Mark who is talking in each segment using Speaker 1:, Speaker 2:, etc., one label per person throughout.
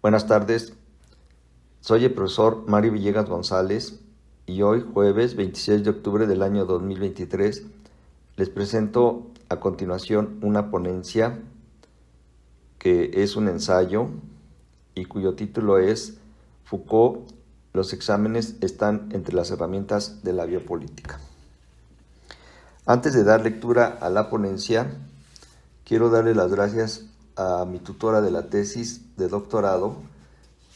Speaker 1: Buenas tardes, soy el profesor Mario Villegas González y hoy, jueves 26 de octubre del año 2023, les presento a continuación una ponencia que es un ensayo y cuyo título es Foucault, los exámenes están entre las herramientas de la biopolítica. Antes de dar lectura a la ponencia, quiero darle las gracias a mi tutora de la tesis de doctorado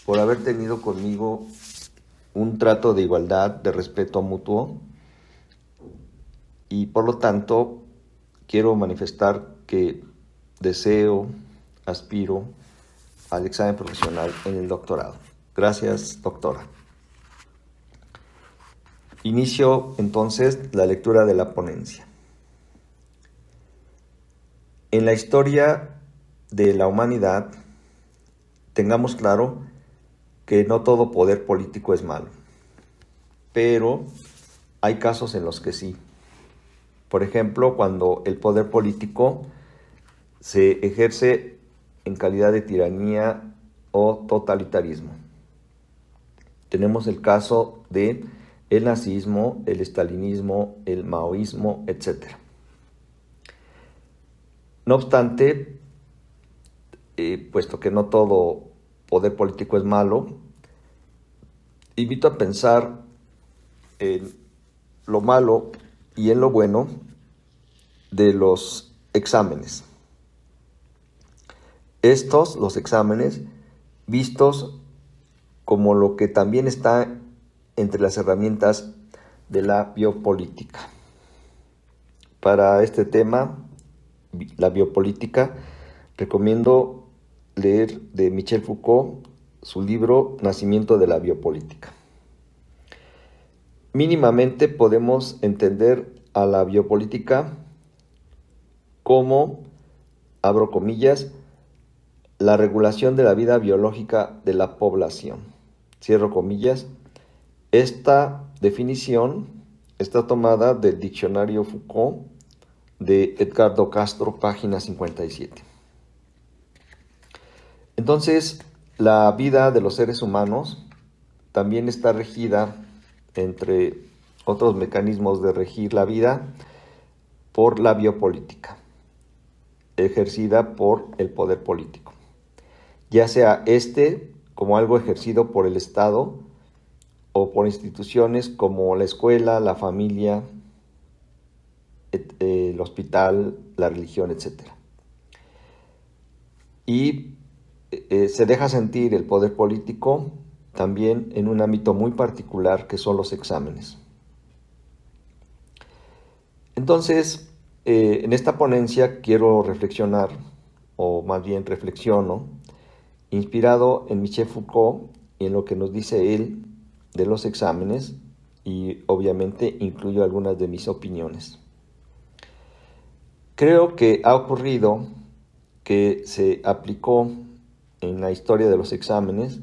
Speaker 1: por haber tenido conmigo un trato de igualdad, de respeto mutuo, y por lo tanto quiero manifestar que deseo, aspiro al examen profesional en el doctorado. Gracias, doctora. Inicio entonces la lectura de la ponencia. En la historia de la humanidad, tengamos claro que no todo poder político es malo, pero hay casos en los que sí. Por ejemplo, cuando el poder político se ejerce en calidad de tiranía o totalitarismo. Tenemos el caso de el nazismo, el estalinismo, el maoísmo, etc. No obstante, puesto que no todo poder político es malo, invito a pensar en lo malo y en lo bueno de los exámenes. Los exámenes, vistos como lo que también está entre las herramientas de la biopolítica. Para este tema, la biopolítica, recomiendo leer de Michel Foucault su libro Nacimiento de la biopolítica. Mínimamente podemos entender a la biopolítica como, abro comillas, la regulación de la vida biológica de la población. Cierro comillas. Esta definición está tomada del diccionario Foucault de Edgardo Castro, página 57. Entonces, la vida de los seres humanos también está regida, entre otros mecanismos de regir la vida, por la biopolítica, ejercida por el poder político, ya sea como algo ejercido por el Estado o por instituciones como la escuela, la familia, el hospital, la religión, etc. Y se deja sentir el poder político también en un ámbito muy particular que son los exámenes. Entonces, en esta ponencia quiero reflexionar, o más bien reflexiono, inspirado en Michel Foucault y en lo que nos dice él de los exámenes, y obviamente incluyo algunas de mis opiniones. Creo que ha ocurrido que se aplicó en la historia de los exámenes,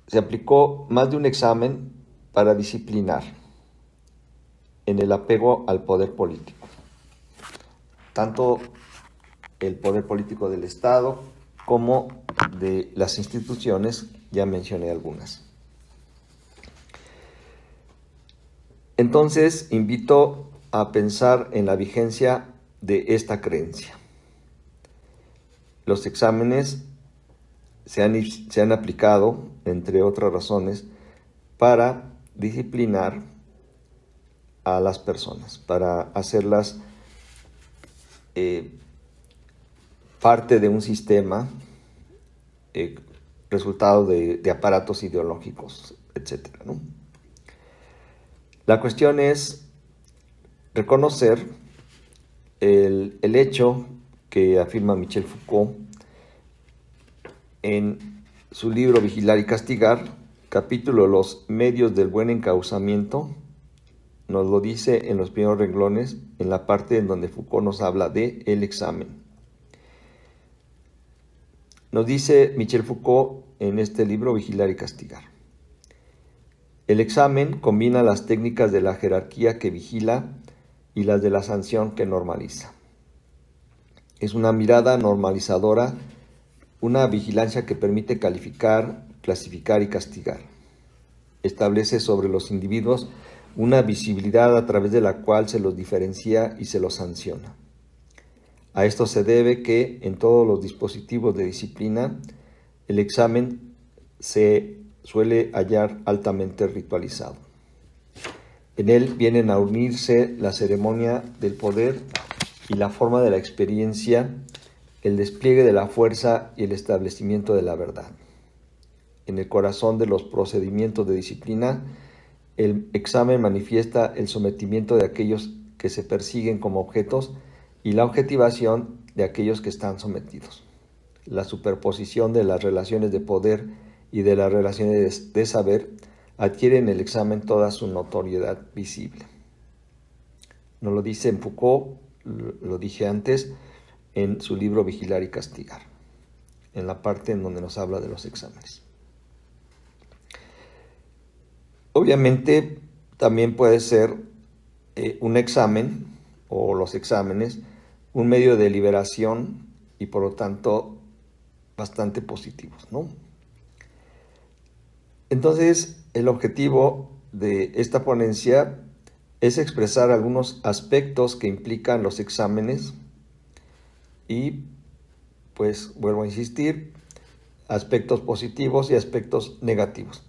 Speaker 1: se aplicó más de un examen para disciplinar en el apego al poder político. Tanto el poder político del Estado como de las instituciones, ya mencioné algunas. Entonces, invito a pensar en la vigencia de esta creencia. Los exámenes se han aplicado, entre otras razones, para disciplinar a las personas, para hacerlas parte de un sistema, resultado de aparatos ideológicos, etc., ¿no? La cuestión es reconocer el hecho que afirma Michel Foucault en su libro Vigilar y Castigar, capítulo Los medios del buen encauzamiento. Nos lo dice en los primeros renglones, en la parte en donde Foucault nos habla de el examen. Nos dice Michel Foucault en este libro Vigilar y Castigar: el examen combina las técnicas de la jerarquía que vigila y las de la sanción que normaliza. Es una mirada normalizadora una vigilancia que permite calificar, clasificar y castigar. Establece sobre los individuos una visibilidad a través de la cual se los diferencia y se los sanciona. A esto se debe que en todos los dispositivos de disciplina el examen se suele hallar altamente ritualizado. En él vienen a unirse la ceremonia del poder y la forma de la experiencia, el despliegue de la fuerza y el establecimiento de la verdad. En el corazón de los procedimientos de disciplina, el examen manifiesta el sometimiento de aquellos que se persiguen como objetos y la objetivación de aquellos que están sometidos. La superposición de las relaciones de poder y de las relaciones de saber adquiere en el examen toda su notoriedad visible. Nos lo dice en Foucault, lo dije antes, en su libro Vigilar y Castigar, en la parte en donde nos habla de los exámenes. Obviamente también puede ser un examen o los exámenes un medio de liberación y por lo tanto bastante positivos, ¿no? Entonces, el objetivo de esta ponencia es expresar algunos aspectos que implican los exámenes y, pues, vuelvo a insistir, aspectos positivos y aspectos negativos.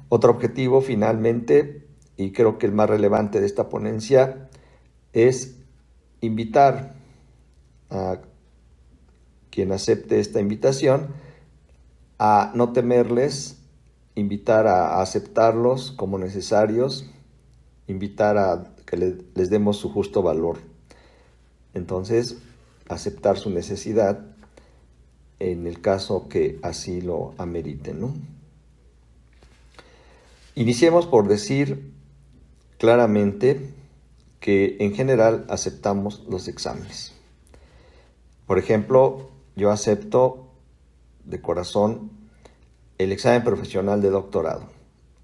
Speaker 1: Otro objetivo, finalmente, y creo que el más relevante de esta ponencia, es invitar a quien acepte esta invitación a no temerles, invitar a aceptarlos como necesarios, invitar a que les demos su justo valor. Entonces, aceptar su necesidad en el caso que así lo ameriten, ¿no? Iniciemos por decir claramente que en general aceptamos los exámenes. Por ejemplo, yo acepto de corazón el examen profesional de doctorado.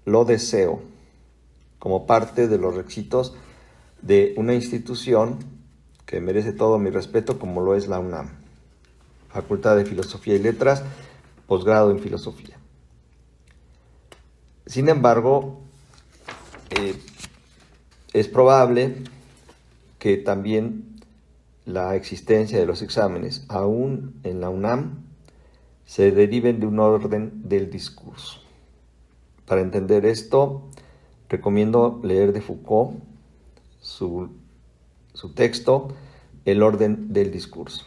Speaker 1: Lo deseo como parte de los requisitos de una institución que merece todo mi respeto, como lo es la UNAM, Facultad de Filosofía y Letras, posgrado en Filosofía. Sin embargo, es probable que también la existencia de los exámenes, aún en la UNAM, se deriven de un orden del discurso. Para entender esto, recomiendo leer de Foucault su texto, El orden del discurso.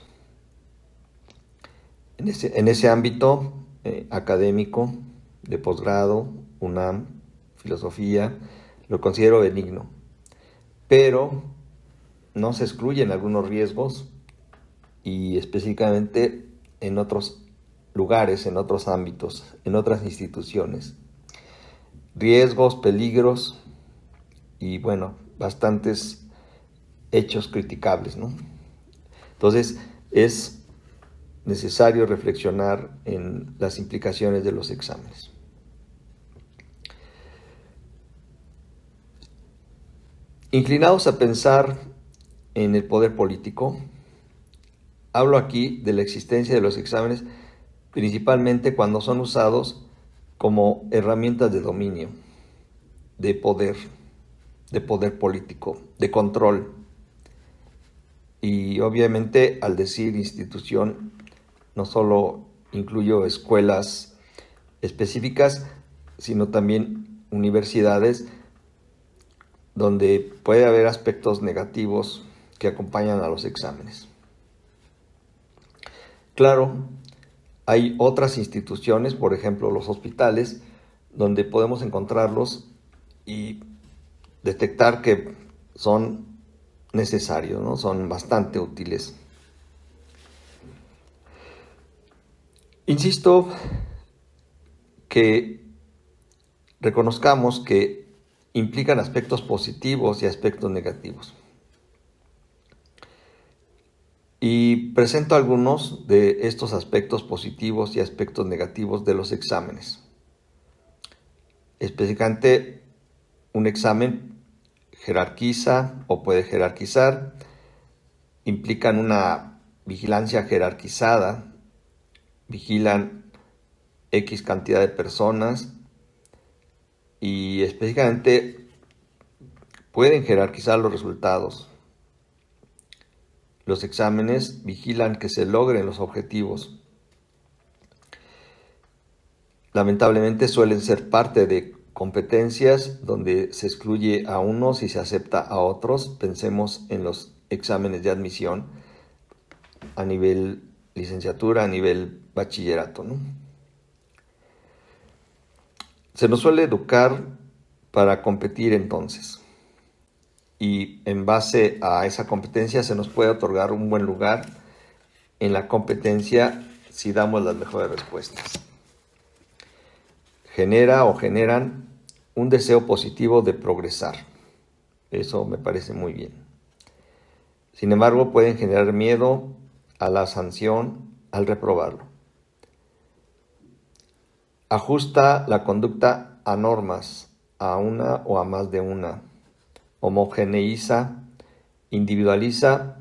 Speaker 1: En ese ámbito académico, de posgrado, UNAM, filosofía, lo considero benigno, pero no se excluyen algunos riesgos y específicamente en otros lugares, en otros ámbitos, en otras instituciones. Riesgos, peligros y, bueno, bastantes hechos criticables, ¿no? Entonces, es necesario reflexionar en las implicaciones de los exámenes. Inclinados a pensar en el poder político, hablo aquí de la existencia de los exámenes principalmente cuando son usados como herramientas de dominio, de poder político, de control. Y obviamente al decir institución, no solo incluyo escuelas específicas, sino también universidades donde puede haber aspectos negativos que acompañan a los exámenes. Claro, hay otras instituciones, por ejemplo los hospitales, donde podemos encontrarlos y detectar que son necesarios, ¿no? Son bastante útiles. Insisto que reconozcamos que implican aspectos positivos y aspectos negativos. Y presento algunos de estos aspectos positivos y aspectos negativos de los exámenes. Específicamente, un examen jerarquiza o puede jerarquizar, implican una vigilancia jerarquizada vigilan X cantidad de personas y específicamente pueden jerarquizar los resultados. Los exámenes vigilan que se logren los objetivos. Lamentablemente suelen ser parte de competencias donde se excluye a unos y se acepta a otros. Pensemos en los exámenes de admisión a nivel licenciatura, a nivel bachillerato, ¿no? Se nos suele educar para competir entonces. Y en base a esa competencia se nos puede otorgar un buen lugar en la competencia si damos las mejores respuestas. Generan un deseo positivo de progresar. Eso me parece muy bien. Sin embargo, pueden generar miedo a la sanción al reprobarlo. Ajusta la conducta a normas, a una o a más de una. Homogeneiza, individualiza,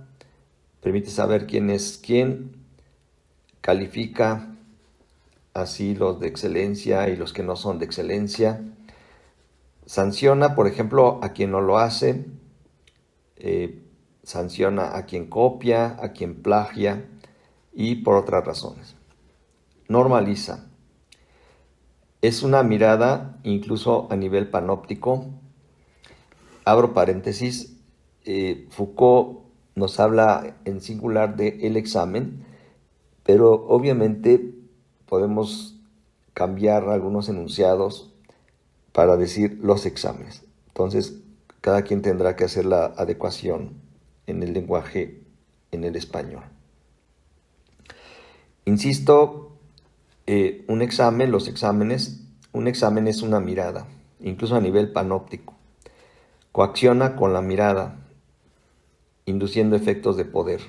Speaker 1: permite saber quién es quién, califica así los de excelencia y los que no son de excelencia, sanciona, por ejemplo, a quien no lo hace, sanciona a quien copia, a quien plagia y por otras razones. Normaliza. Es una mirada incluso a nivel panóptico. Abro paréntesis, Foucault nos habla en singular de el examen, pero obviamente podemos cambiar algunos enunciados para decir los exámenes. Entonces, cada quien tendrá que hacer la adecuación en el lenguaje, en el español. Insisto, un examen es una mirada, incluso a nivel panóptico. Coacciona con la mirada, induciendo efectos de poder.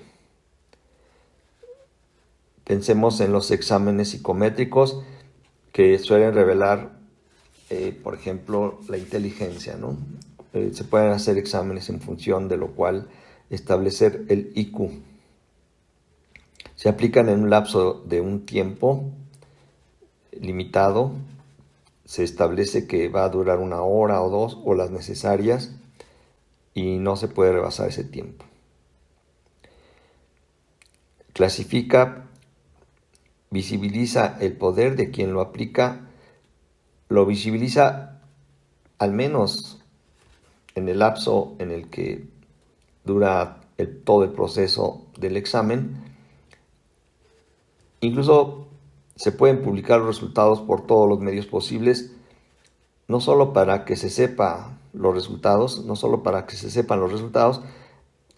Speaker 1: Pensemos en los exámenes psicométricos que suelen revelar, por ejemplo, la inteligencia, ¿no? Se pueden hacer exámenes en función de lo cual establecer el IQ. Se aplican en un lapso de un tiempo limitado. Se establece que va a durar 1 hora o 2 o las necesarias y no se puede rebasar ese tiempo. Clasifica, visibiliza el poder de quien lo aplica, lo visibiliza al menos en el lapso en el que dura todo el proceso del examen. Incluso se pueden publicar los resultados por todos los medios posibles, no solo para que se sepan los resultados,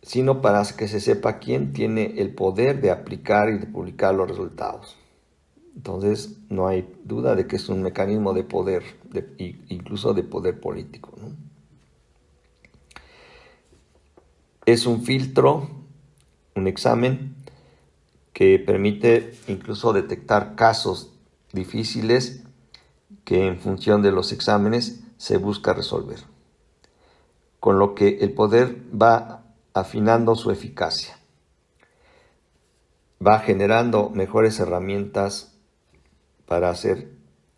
Speaker 1: sino para que se sepa quién tiene el poder de aplicar y de publicar los resultados. Entonces, no hay duda de que es un mecanismo de poder, incluso de poder político, ¿no? Es un filtro, un examen que permite incluso detectar casos difíciles que en función de los exámenes se busca resolver, con lo que el poder va afinando su eficacia, va generando mejores herramientas para hacer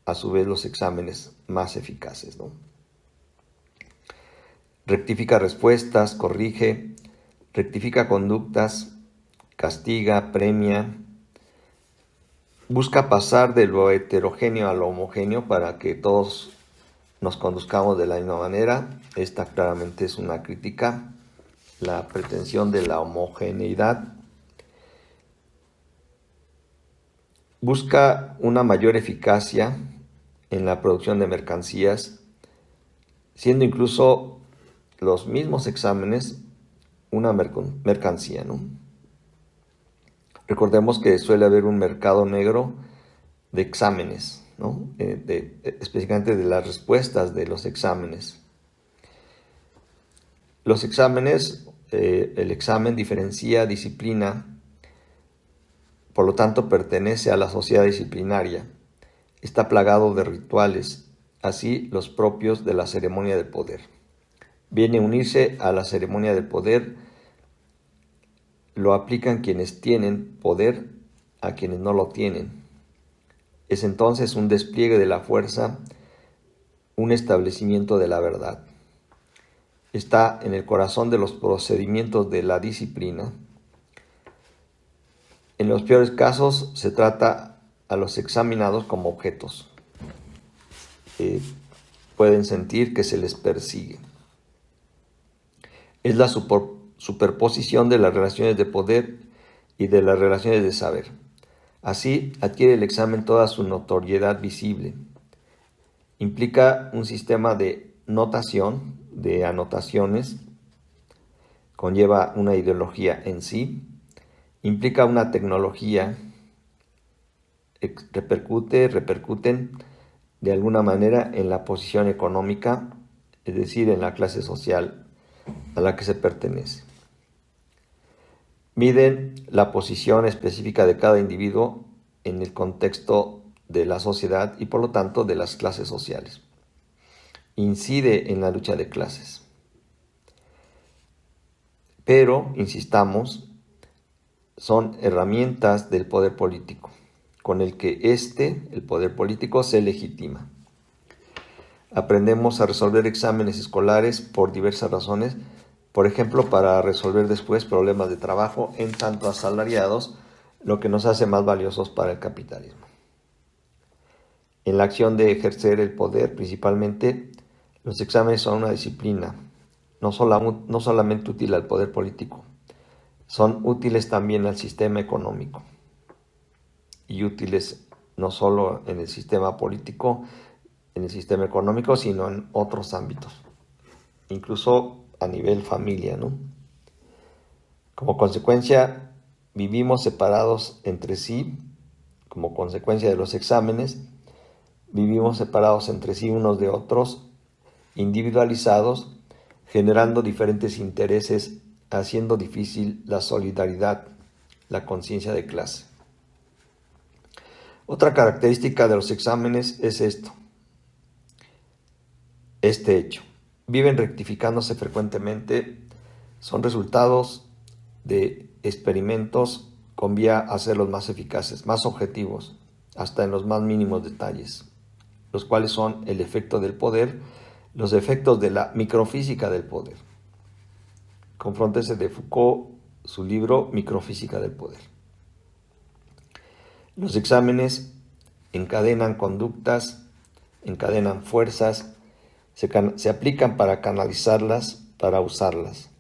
Speaker 1: a su vez los exámenes más eficaces, ¿no? Rectifica respuestas, corrige, rectifica conductas, castiga, premia, busca pasar de lo heterogéneo a lo homogéneo para que todos nos conduzcamos de la misma manera. Esta claramente es una crítica, la pretensión de la homogeneidad. Busca una mayor eficacia en la producción de mercancías, siendo incluso los mismos exámenes una mercancía, ¿no? Recordemos que suele haber un mercado negro de exámenes, ¿no? Específicamente de las respuestas de los exámenes. Los exámenes, el examen diferencia disciplina, por lo tanto pertenece a la sociedad disciplinaria. Está plagado de rituales, así los propios de la ceremonia del poder. Viene a unirse a la ceremonia del poder, lo aplican quienes tienen poder a quienes no lo tienen. Es entonces un despliegue de la fuerza, un establecimiento de la verdad. Está en el corazón de los procedimientos de la disciplina. En los peores casos se trata a los examinados como objetos. Pueden sentir que se les persigue. Es la superposición de las relaciones de poder y de las relaciones de saber. Así adquiere el examen toda su notoriedad visible. Implica un sistema de notación, de anotaciones, conlleva una ideología en sí, implica una tecnología, repercuten de alguna manera en la posición económica, es decir, en la clase social a la que se pertenece. Miden la posición específica de cada individuo en el contexto de la sociedad y por lo tanto de las clases sociales. Incide en la lucha de clases. Pero, insistamos, son herramientas del poder político, con el que el poder político, se legitima. Aprendemos a resolver exámenes escolares por diversas razones, por ejemplo, para resolver después problemas de trabajo en tanto asalariados, lo que nos hace más valiosos para el capitalismo. En la acción de ejercer el poder, principalmente, los exámenes son una disciplina, no solamente útil al poder político, son útiles también al sistema económico y útiles no solo en el sistema político, en el sistema económico, sino en otros ámbitos, incluso a nivel familia, ¿no? Como consecuencia, vivimos separados entre sí, como consecuencia de los exámenes, vivimos separados entre sí unos de otros, individualizados, generando diferentes intereses, haciendo difícil la solidaridad, la conciencia de clase. Otra característica de los exámenes es este hecho. Viven rectificándose frecuentemente, son resultados de experimentos con vía a hacerlos más eficaces, más objetivos, hasta en los más mínimos detalles, los cuales son el efecto del poder, los efectos de la microfísica del poder. Confróntese de Foucault, su libro Microfísica del poder. Los exámenes encadenan conductas, encadenan fuerzas, se aplican para canalizarlas, para usarlas.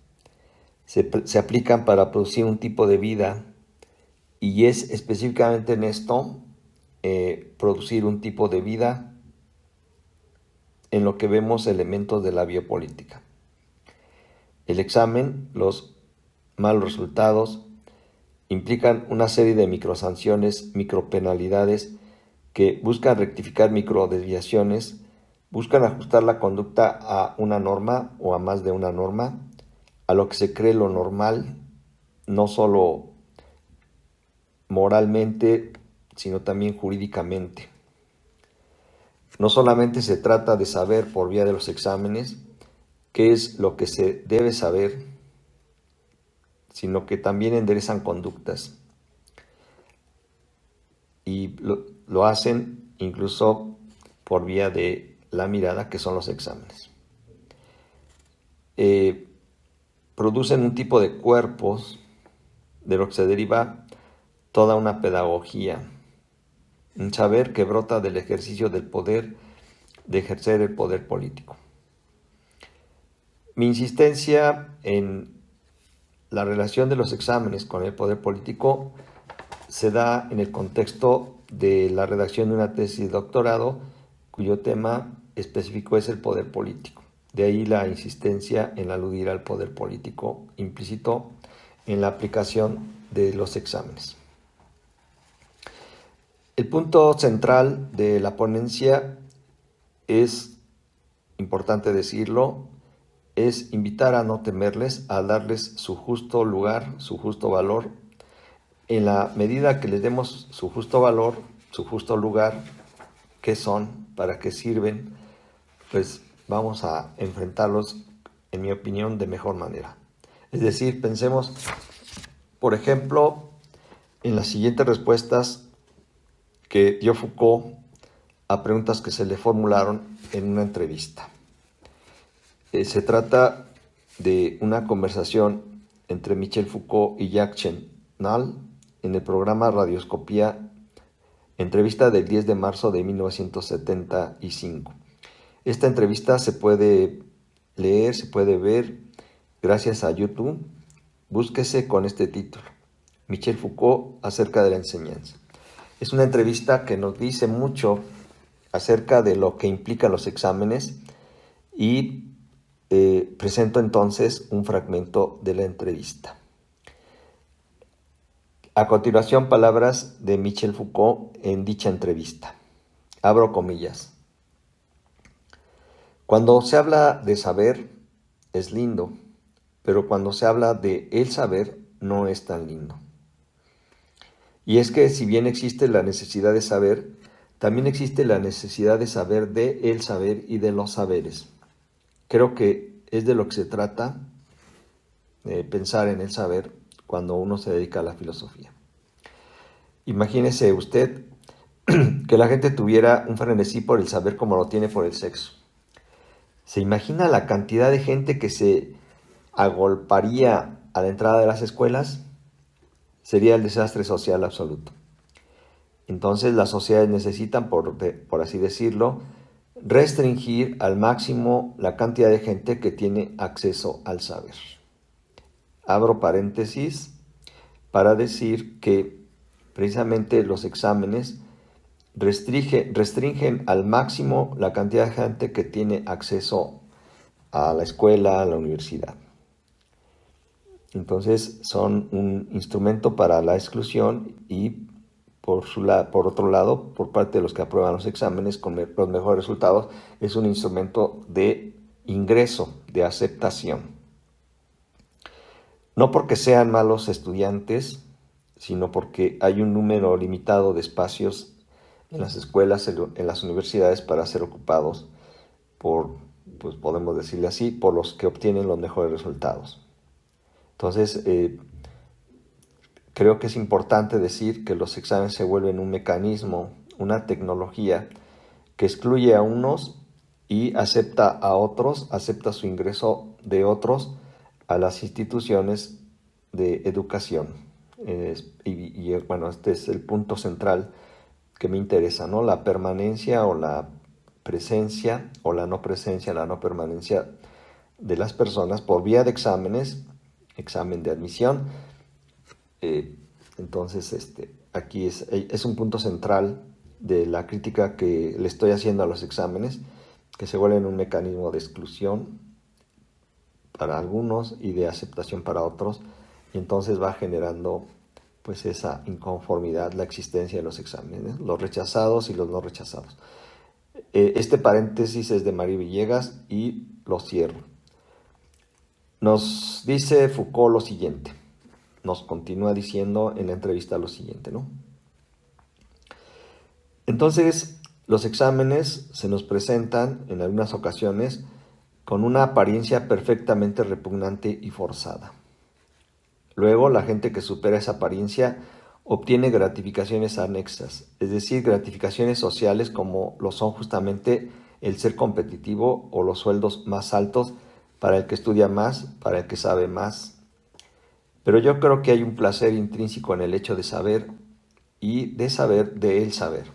Speaker 1: Se aplican para producir un tipo de vida y es específicamente en esto, producir un tipo de vida en lo que vemos elementos de la biopolítica. El examen, los malos resultados, implican una serie de microsanciones, micropenalidades que buscan rectificar microdesviaciones, buscan ajustar la conducta a una norma o a más de una norma, a lo que se cree lo normal, no solo moralmente, sino también jurídicamente. No solamente se trata de saber por vía de los exámenes qué es lo que se debe saber, sino que también enderezan conductas y lo hacen incluso por vía de la mirada, que son los exámenes. Producen un tipo de cuerpos de lo que se deriva toda una pedagogía, un saber que brota del ejercicio del poder, de ejercer el poder político. Mi insistencia en la relación de los exámenes con el poder político se da en el contexto de la redacción de una tesis de doctorado cuyo tema específico es el poder político. De ahí la insistencia en aludir al poder político implícito en la aplicación de los exámenes. El punto central de la ponencia es, importante decirlo, es invitar a no temerles, a darles su justo lugar, su justo valor. En la medida que les demos su justo valor, su justo lugar, qué son, para qué sirven, pues vamos a enfrentarlos, en mi opinión, de mejor manera. Es decir, pensemos, por ejemplo, en las siguientes respuestas que dio Foucault a preguntas que se le formularon en una entrevista. Se trata de una conversación entre Michel Foucault y Jacques Chenal en el programa Radioscopía, entrevista del 10 de marzo de 1975. Esta entrevista se puede leer, se puede ver gracias a YouTube. Búsquese con este título: Michel Foucault acerca de la enseñanza. Es una entrevista que nos dice mucho acerca de lo que implican los exámenes y presento entonces un fragmento de la entrevista. A continuación, palabras de Michel Foucault en dicha entrevista. Abro comillas. Cuando se habla de saber, es lindo, pero cuando se habla de el saber, no es tan lindo. Y es que si bien existe la necesidad de saber, también existe la necesidad de saber de el saber y de los saberes. Creo que es de lo que se trata pensar en el saber cuando uno se dedica a la filosofía. Imagínese usted que la gente tuviera un frenesí por el saber como lo tiene por el sexo. ¿Se imagina la cantidad de gente que se agolparía a la entrada de las escuelas? Sería el desastre social absoluto. Entonces las sociedades necesitan, por así decirlo, restringir al máximo la cantidad de gente que tiene acceso al saber. Abro paréntesis para decir que precisamente los exámenes restringen al máximo la cantidad de gente que tiene acceso a la escuela, a la universidad. Entonces son un instrumento para la exclusión y por otro lado, por parte de los que aprueban los exámenes con los mejores resultados, es un instrumento de ingreso, de aceptación. No porque sean malos estudiantes, sino porque hay un número limitado de espacios en las escuelas, en las universidades para ser ocupados por, pues podemos decirle así, por los que obtienen los mejores resultados. Entonces, creo que es importante decir que los exámenes se vuelven un mecanismo, una tecnología que excluye a unos y acepta a otros, acepta su ingreso de otros a las instituciones de educación. Bueno, este es el punto central que me interesa, ¿no? La permanencia o la presencia o la no presencia, la no permanencia de las personas por vía de exámenes, examen de admisión. Entonces, aquí es un punto central de la crítica que le estoy haciendo a los exámenes, que se vuelven un mecanismo de exclusión para algunos y de aceptación para otros, y entonces va generando pues esa inconformidad, la existencia de los exámenes, los rechazados y los no rechazados. Este paréntesis es de María Villegas y lo cierro. Nos dice Foucault lo siguiente, nos continúa diciendo en la entrevista lo siguiente, ¿no? Entonces, los exámenes se nos presentan en algunas ocasiones con una apariencia perfectamente repugnante y forzada. Luego, la gente que supera esa apariencia obtiene gratificaciones anexas, es decir, gratificaciones sociales como lo son justamente el ser competitivo o los sueldos más altos para el que estudia más, para el que sabe más. Pero yo creo que hay un placer intrínseco en el hecho de saber y de saber de el saber.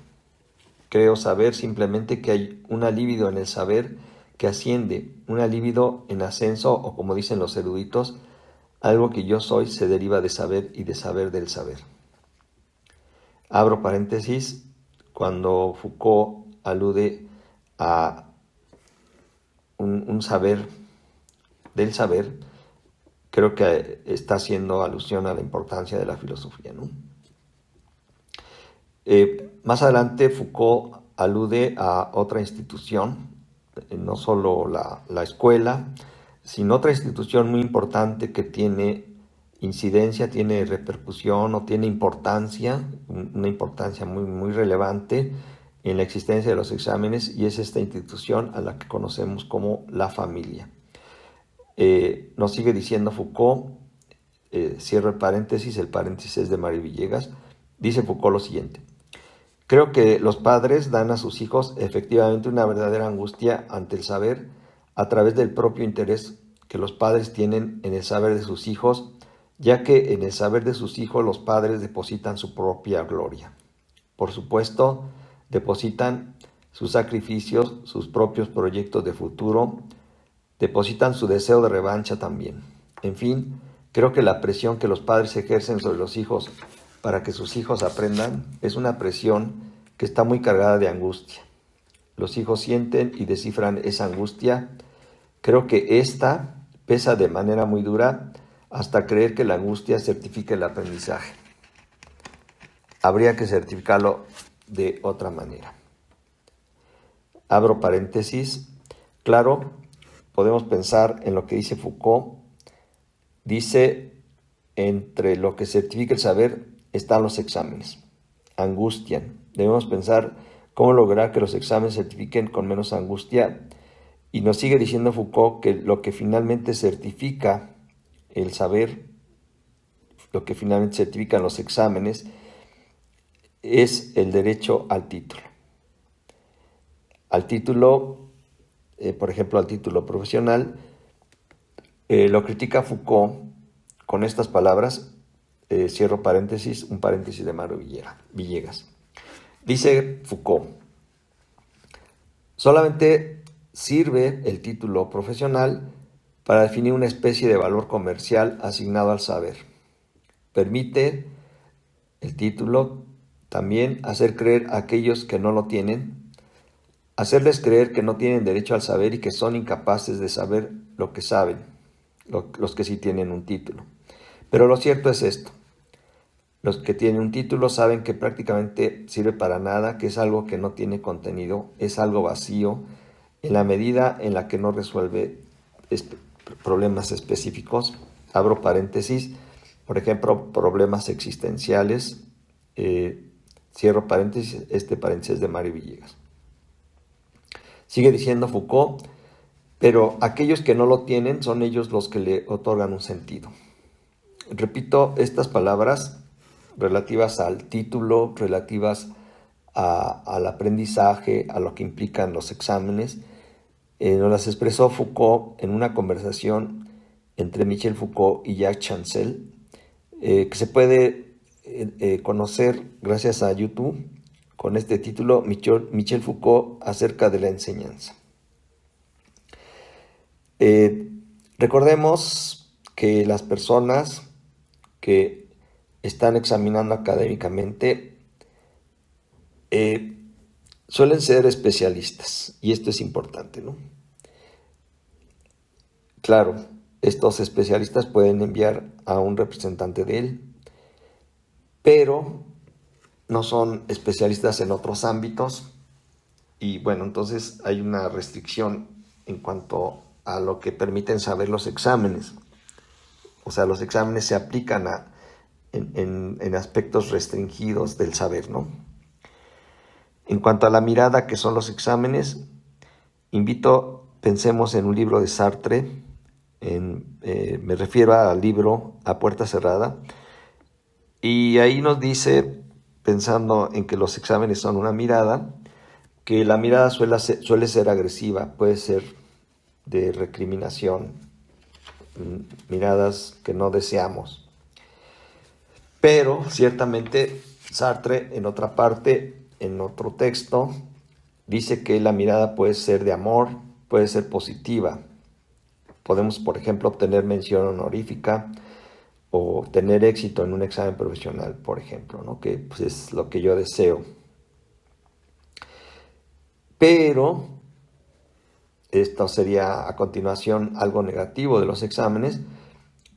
Speaker 1: Creo saber simplemente que hay una libido en el saber que asciende, una libido en ascenso, o como dicen los eruditos, algo que yo soy se deriva de saber y de saber del saber. Abro paréntesis, cuando Foucault alude a un saber del saber, creo que está haciendo alusión a la importancia de la filosofía, ¿no? Más adelante Foucault alude a otra institución, no solo la escuela, sino otra institución muy importante que tiene incidencia, tiene repercusión o tiene importancia, una importancia muy, muy relevante en la existencia de los exámenes, y es esta institución a la que conocemos como la familia. Nos sigue diciendo Foucault, cierro el paréntesis es de María Villegas, dice Foucault lo siguiente: Creo que los padres dan a sus hijos efectivamente una verdadera angustia ante el saber a través del propio interés que los padres tienen en el saber de sus hijos, ya que en el saber de sus hijos los padres depositan su propia gloria. Por supuesto, depositan sus sacrificios, sus propios proyectos de futuro, depositan su deseo de revancha también. En fin, creo que la presión que los padres ejercen sobre los hijos para que sus hijos aprendan es una presión que está muy cargada de angustia. Los hijos sienten y descifran esa angustia. Creo que esta pesa de manera muy dura hasta creer que la angustia certifica el aprendizaje. Habría que certificarlo de otra manera. Abro paréntesis. Claro, podemos pensar en lo que dice Foucault. Dice, entre lo que certifica el saber están los exámenes. Angustian. Debemos pensar cómo lograr que los exámenes certifiquen con menos angustia. Y nos sigue diciendo Foucault que lo que finalmente certifica el saber, lo que finalmente certifican los exámenes, es el derecho al título. Al título, por ejemplo, al título profesional, lo critica Foucault con estas palabras, cierro paréntesis, un paréntesis de Mario Villegas. Dice Foucault, solamente sirve el título profesional para definir una especie de valor comercial asignado al saber. Permite el título también hacer creer a aquellos que no lo tienen, hacerles creer que no tienen derecho al saber y que son incapaces de saber lo que saben, los que sí tienen un título. Pero lo cierto es esto. Los que tienen un título saben que prácticamente sirve para nada, que es algo que no tiene contenido, es algo vacío, en la medida en la que no resuelve problemas específicos. Abro paréntesis, por ejemplo, problemas existenciales. Cierro paréntesis, este paréntesis de Mario Villegas. Sigue diciendo Foucault, pero aquellos que no lo tienen son ellos los que le otorgan un sentido. Repito estas palabras relativas al título, relativas al aprendizaje, a lo que implican los exámenes. Nos las expresó Foucault en una conversación entre Michel Foucault y Jacques Chancel, que se puede conocer gracias a YouTube con este título, Michel Foucault acerca de la enseñanza. Recordemos que las personas que están examinando académicamente suelen ser especialistas, y esto es importante, ¿no? Claro, estos especialistas pueden enviar a un representante de él, pero no son especialistas en otros ámbitos, y bueno, entonces hay una restricción en cuanto a lo que permiten saber los exámenes. O sea, los exámenes se aplican en aspectos restringidos del saber, ¿no? En cuanto a la mirada que son los exámenes, pensemos en un libro de Sartre, me refiero al libro A Puerta Cerrada, y ahí nos dice, pensando en que los exámenes son una mirada, que la mirada suele ser agresiva, puede ser de recriminación, miradas que no deseamos. Pero ciertamente Sartre, en otra parte, en otro texto, dice que la mirada puede ser de amor, puede ser positiva. Podemos, por ejemplo, obtener mención honorífica o tener éxito en un examen profesional, por ejemplo, ¿no? Que pues, es lo que yo deseo. Pero esto sería a continuación algo negativo de los exámenes.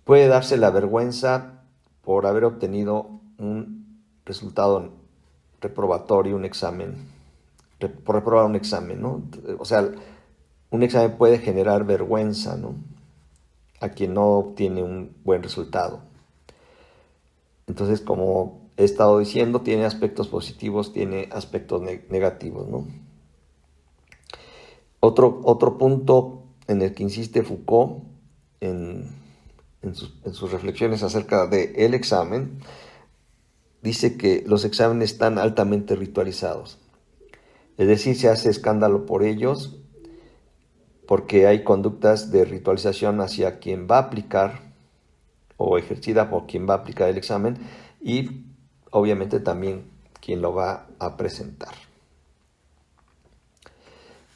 Speaker 1: Puede darse la vergüenza por haber obtenido un resultado reprobatorio, un examen, por reprobar un examen, ¿no? O sea, un examen puede generar vergüenza, ¿no?, a quien no obtiene un buen resultado. Entonces, como he estado diciendo, tiene aspectos positivos, tiene aspectos negativos, ¿no? Otro punto en el que insiste Foucault en sus reflexiones acerca del examen, dice que los exámenes están altamente ritualizados. Es decir, se hace escándalo por ellos porque hay conductas de ritualización hacia quien va a aplicar o ejercida por quien va a aplicar el examen y obviamente también quien lo va a presentar.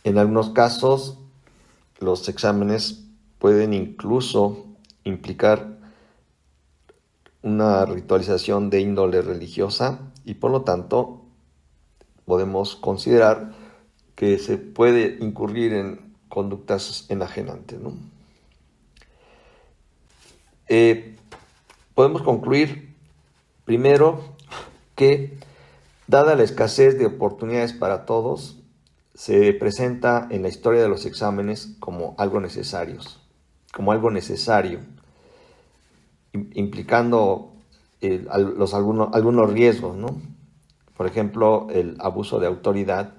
Speaker 1: En algunos casos, los exámenes pueden incluso implicar una ritualización de índole religiosa y por lo tanto podemos considerar que se puede incurrir en conductas enajenantes, ¿no? Podemos concluir primero que, dada la escasez de oportunidades para todos, se presenta en la historia de los exámenes como algo necesario, implicando algunos riesgos, ¿no? Por ejemplo, el abuso de autoridad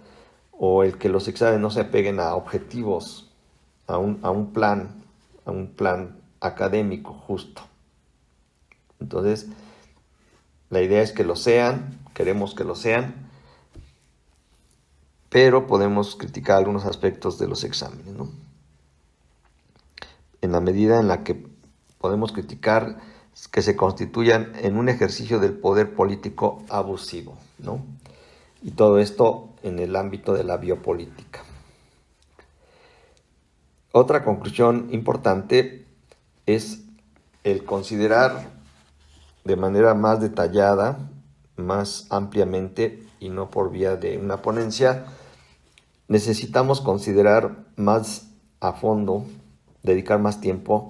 Speaker 1: o el que los exámenes no se apeguen a objetivos, a un plan académico justo. Entonces, la idea es que lo sean, queremos que lo sean, pero podemos criticar algunos aspectos de los exámenes, ¿no? En la medida en la que podemos criticar que se constituyan en un ejercicio del poder político abusivo, ¿no? Y todo esto en el ámbito de la biopolítica. Otra conclusión importante es el considerar de manera más detallada, más ampliamente y no por vía de una ponencia, necesitamos considerar más a fondo, dedicar más tiempo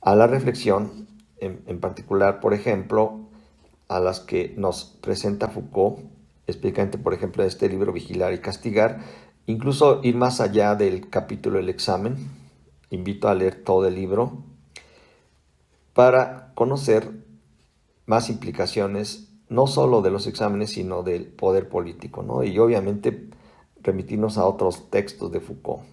Speaker 1: a la reflexión, en particular, por ejemplo, a las que nos presenta Foucault, específicamente, por ejemplo, en este libro Vigilar y Castigar, incluso ir más allá del capítulo del examen. Invito a leer todo el libro para conocer más implicaciones, no solo de los exámenes, sino del poder político, ¿no? Y obviamente remitirnos a otros textos de Foucault.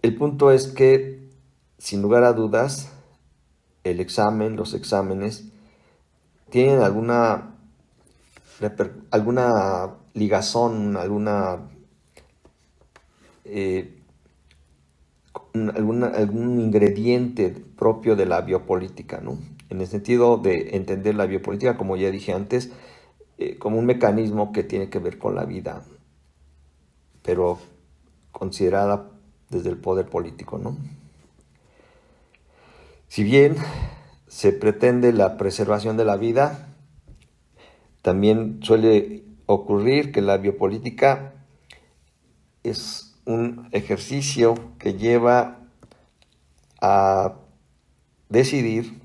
Speaker 1: El punto es que, sin lugar a dudas, los exámenes, tienen alguna ligazón, algún ingrediente propio de la biopolítica, ¿no? En el sentido de entender la biopolítica, como ya dije antes, como un mecanismo que tiene que ver con la vida, pero considerada desde el poder político, ¿no? Si bien se pretende la preservación de la vida, también suele ocurrir que la biopolítica es un ejercicio que lleva a decidir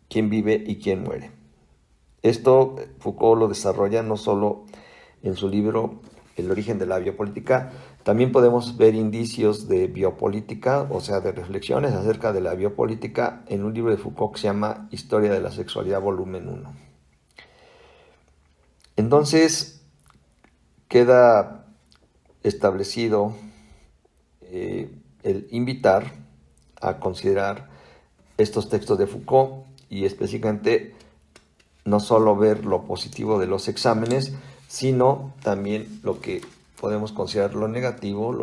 Speaker 1: quién vive y quién muere. Esto Foucault lo desarrolla no solo en su libro El origen de la biopolítica, también podemos ver indicios de biopolítica, o sea, de reflexiones acerca de la biopolítica en un libro de Foucault que se llama Historia de la Sexualidad, volumen 1. Entonces, queda establecido el invitar a considerar estos textos de Foucault y específicamente no solo ver lo positivo de los exámenes, sino también lo que podemos considerar lo negativo,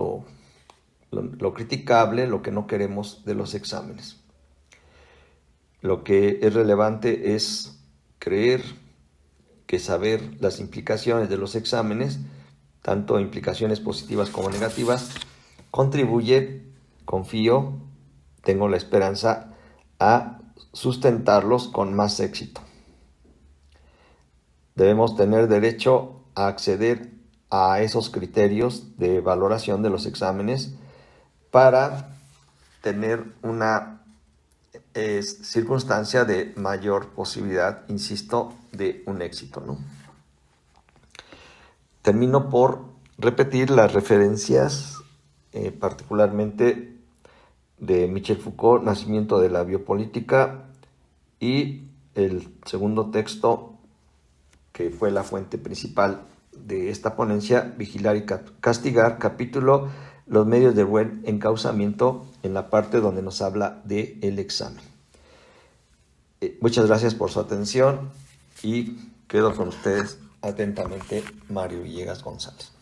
Speaker 1: lo criticable, lo que no queremos de los exámenes. Lo que es relevante es creer que saber las implicaciones de los exámenes, tanto implicaciones positivas como negativas, contribuye, confío, tengo la esperanza, a sustentarlos con más éxito. Debemos tener derecho a acceder a esos criterios de valoración de los exámenes para tener una circunstancia de mayor posibilidad, insisto, de un éxito, ¿no? Termino por repetir las referencias, particularmente de Michel Foucault, Nacimiento de la biopolítica, y el segundo texto, que fue la fuente principal de esta ponencia, Vigilar y Castigar, capítulo Los medios de buen encauzamiento, en la parte donde nos habla del examen. Muchas gracias por su atención y quedo con ustedes atentamente, Mario Villegas González.